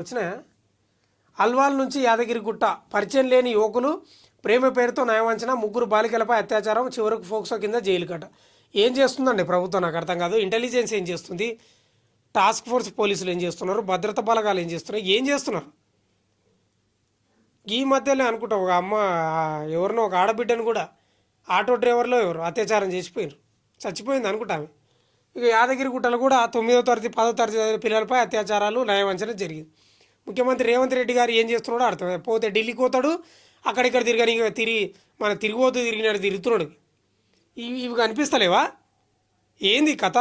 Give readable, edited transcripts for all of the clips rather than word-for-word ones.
వచ్చినాయా? అల్వాల్ నుంచి యాదగిరిగుట్ట పరిచయం లేని యువకులు ప్రేమ పేరుతో నయవంచన, ముగ్గురు బాలికలపై అత్యాచారం, చివరకు ఫోక్సో కింద జైలు కట్ట. ఏం చేస్తుందండి ప్రభుత్వం? నాకు అర్థం కాదు. ఇంటెలిజెన్స్ ఏం చేస్తుంది? టాస్క్ ఫోర్స్ పోలీసులు ఏం చేస్తున్నారు? భద్రతా బలగాలు ఏం చేస్తున్నారు? ఏం చేస్తున్నారు? ఈ మధ్యలో అనుకుంటా ఒక అమ్మ ఎవరినో ఒక ఆడబిడ్డను కూడా ఆటో డ్రైవర్లో ఎవరు అత్యాచారం చేసిపోయారు, చచ్చిపోయింది అనుకుంటా ఆమె. ఇక యాదగిరిగుట్టలో కూడా 9వ తరగతి 10వ తరగతి పిల్లలపై అత్యాచారాలు నయవంచన జరిగింది. ముఖ్యమంత్రి రేవంత్ రెడ్డి గారు ఏం చేస్తున్నాడో అర్థం. పోతే ఢిల్లీకి పోతాడు, అక్కడిక్కడ తిరగని తిరిగిపోతూ తిరిగినాడు, తిరుగుతున్నాడు. ఇవి కనిపిస్తలేవా? ఏంది కథ?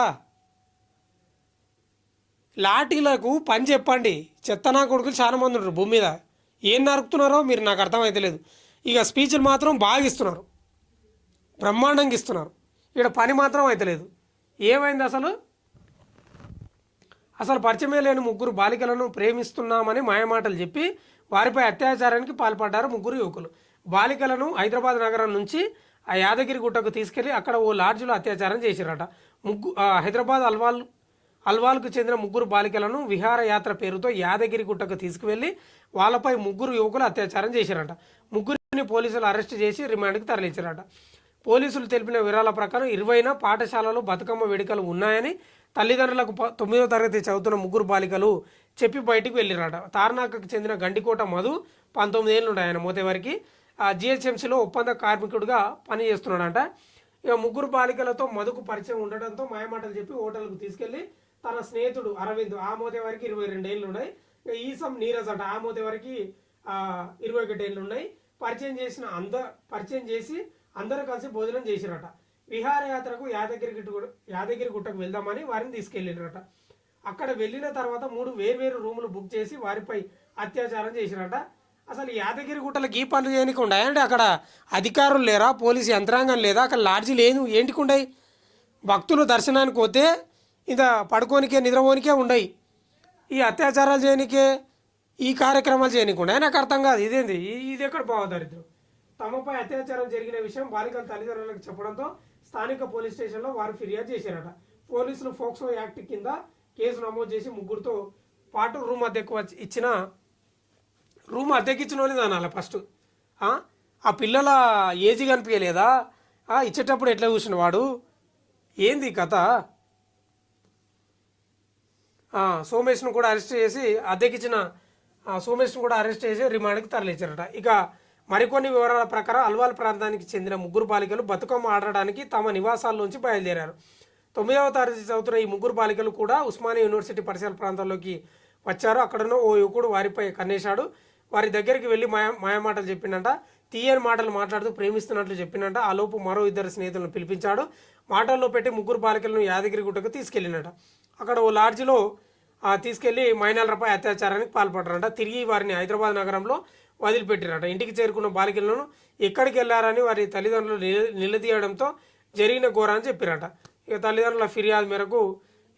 లాఠీలకు పని చెప్పండి. చెత్తనా కొడుకులు చాలా మంది ఉంటారు భూమి మీద. ఏం నరుకుతున్నారో మీరు నాకు అర్థమైతే లేదు. ఇక స్పీచ్లు మాత్రం బాగా ఇస్తున్నారు, బ్రహ్మాండంగా ఇస్తున్నారు. ఇక్కడ పని మాత్రం అయితే లేదు. ఏమైంది అసలు? పరిచయమే లేని ముగ్గురు బాలికలను ప్రేమిస్తున్నామని మాయమాటలు చెప్పి వారిపై అత్యాచారానికి పాల్పడ్డారు ముగ్గురు యువకులు. బాలికలను హైదరాబాద్ నగరం నుంచి ఆ యాదగిరిగుట్టకు తీసుకెళ్లి అక్కడ ఓ లాడ్జ్లో అత్యాచారం చేశారట. హైదరాబాద్ అల్వాల్కు చెందిన ముగ్గురు బాలికలను విహారయాత్ర పేరుతో యాదగిరిగుట్టకు తీసుకువెళ్లి వాళ్ళపై ముగ్గురు యువకులు అత్యాచారం చేశారట. ముగ్గురిని పోలీసులు అరెస్ట్ చేసి రిమాండ్కి తరలించారట. పోలీసులు తెలిపిన వివరాల ప్రకారం 20న పాఠశాలలో బతుకమ్మ వేడుకలు ఉన్నాయని తల్లిదండ్రులకు 9వ తరగతి చదువుతున్న ముగ్గురు బాలికలు చెప్పి బయటికి వెళ్ళిరట. తార్నాకకు చెందిన గండికోట మధు 19 ఏళ్ళు ఉన్నాయి. ఆయన మోతేవారికి జిహెచ్ఎంసీలో ఒప్పంద కార్మికుడిగా పనిచేస్తున్నాడంట. ఇక ముగ్గురు బాలికలతో మధుకు పరిచయం ఉండడంతో మాయమాటలు చెప్పి హోటల్కు తీసుకెళ్లి తన స్నేహితుడు అరవింద్, ఆ మోతేవారికి 22 ఏళ్ళు ఉన్నాయి. ఇక ఈసం నీరజ్ అంట, ఆ మోతేవారికి 21 ఏళ్ళు ఉన్నాయి. పరిచయం చేసి అందరూ కలిసి భోజనం చేసిరట. విహారయాత్రకు యాదగిరిగుట్టకు వెళ్దామని వారిని తీసుకెళ్ళిరట. అక్కడ వెళ్ళిన తర్వాత 3 వేర్వేరు రూములు బుక్ చేసి వారిపై అత్యాచారం చేసిరట. అసలు యాదగిరిగుట్టలకు ఈ పనులు చేయడానికి ఉన్నాయంటే అక్కడ అధికారులు లేరా? పోలీసు యంత్రాంగం లేదా? అక్కడ లాడ్జీ లేదు, ఏంటికి ఉండయి? భక్తులు దర్శనానికి పోతే ఇంత పడుకోనికే నిద్రపోనికే ఉండయి. ఈ అత్యాచారాలు చేయనికే, ఈ కార్యక్రమాలు చేయనికి ఉన్నాయి. నాకు అర్థం కాదు. ఇదేంది? ఇది ఎక్కడ బాగోదరిద్రం? తమపై అత్యాచారం జరిగిన విషయం బాలికల తల్లిదండ్రులకు చెప్పడంతో స్థానిక పోలీస్ స్టేషన్లో వారు ఫిర్యాదు చేశారట. పోలీసులు ఫోక్సో యాక్ట్ కింద కేసు నమోదు చేసి ముగ్గురితో పాటు రూమ్ అద్దెకిచ్చిన వాళ్ళని అనాలి ఫస్ట్. ఆ పిల్లల ఏజీ కనిపించలేదా? ఇచ్చేటప్పుడు ఎట్లా చూసిన వాడు? ఏంది కథ? సోమేష్ను కూడా అరెస్ట్ చేసి రిమాండ్కి తరలించారట. ఇక మరికొన్ని వివరాల ప్రకారం అల్వాల్ ప్రాంతానికి చెందిన ముగ్గురు బాలికలు బతుకమ్మ ఆడడానికి తమ నివాసాల్లోంచి బయలుదేరారు. 9వ తరగతి చదువుతున్న ఈ ముగ్గురు బాలికలు కూడా ఉస్మానియా యూనివర్సిటీ పరిసర ప్రాంతాల్లోకి వచ్చారు. అక్కడున్న ఓ యువకుడు వారిపై కన్నేశాడు. వారి దగ్గరికి వెళ్ళి మాయమాటలు చెప్పిందంట. తీయని మాటలు మాట్లాడుతూ ప్రేమిస్తున్నట్లు చెప్పిందంట. ఆ లోపు మరో 2 స్నేహితులను పిలిపించాడు. మాటల్లో పెట్టి ముగ్గురు బాలికలను యాదగిరిగుట్టకు తీసుకెళ్లినట. అక్కడ ఓ లాడ్జిలో తీసుకెళ్లి మైనర్లపై అత్యాచారానికి పాల్పడ్డారంట. తిరిగి వారిని హైదరాబాద్ నగరంలో వదిలిపెట్టిరట. ఇంటికి చేరుకున్న బాలికలను ఎక్కడికి వెళ్లారని వారి తల్లిదండ్రులు నిలదీయడంతో జరిగిన ఘోరాన్ని చెప్పారట. ఇక తల్లిదండ్రుల ఫిర్యాదు మేరకు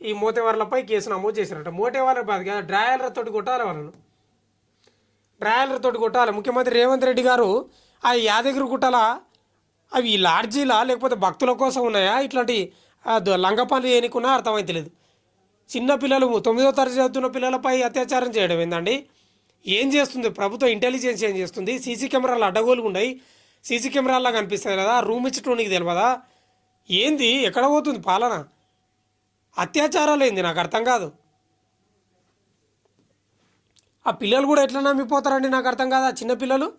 ఈ మోతేవార్లపై కేసు నమోదు చేశారట. మోతేవార్ల బాధ కదా, డ్రాయర్లతోటి కొట్టాలి వాళ్ళను, డ్రాయర్లతోటి కొట్టాలి. ముఖ్యమంత్రి రేవంత్ రెడ్డి గారు ఆ యాదగిరిగుట్టల అవి లాడ్జీలా లేకపోతే భక్తుల కోసం ఉన్నాయా? ఇట్లాంటి లంగ పనులు చేయనికున్నా అర్థమైతలేదు. చిన్నపిల్లలు 9వ తరగతి చదువుతున్న పిల్లలపై అత్యాచారం చేయడం ఏందండి? ఏం చేస్తుంది ప్రభుత్వం? ఇంటెలిజెన్స్ ఏం చేస్తుంది? సీసీ కెమెరాలు అడ్డగోలుగా ఉన్నాయి, సీసీ కెమెరాల్లా కనిపిస్తాయి కదా, రూమ్ ఇచ్చటోనికి తెలియదా? ఏంది? ఎక్కడ పోతుంది పాలన? అత్యాచారాలు ఏంది? నాకు అర్థం కాదు. ఆ పిల్లలు కూడా ఎట్లా నమ్మిపోతారండి? నాకు అర్థం కాదు. ఆ చిన్నపిల్లలు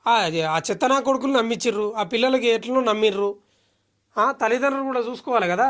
ఆ చెత్తనా కొడుకులు నమ్మించిర్రు, ఆ పిల్లలకి ఎట్లనో నమ్మిర్రు. తల్లిదండ్రులు కూడా చూసుకోవాలి కదా.